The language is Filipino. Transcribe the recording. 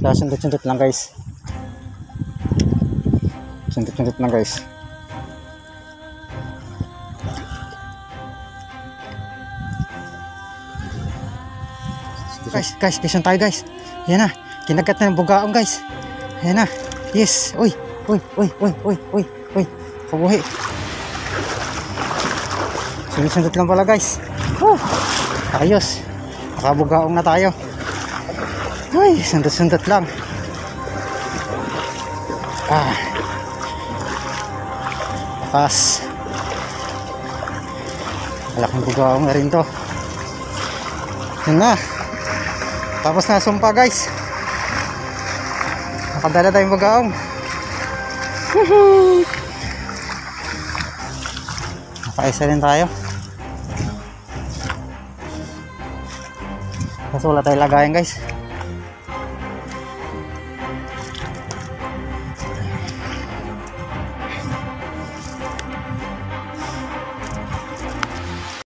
Kaya sundot-sundot lang guys. Sundot-sundot lang guys. Guys, pison tayo guys. Yan na, kinagat na ng bugaong guys. Yan na, yes. Uy, kabuhi. Sundot-sundot lang pala guys. Ayos, nakabugaong na tayo. Uy, sundot-sundot lang. Lakas. Malaking bugaong na rin to. Yan na. Tapos na sumpa guys. Nakadala tayong bugaong. Nakaisa rin tayo. Kaso wala tayong lagayan guys.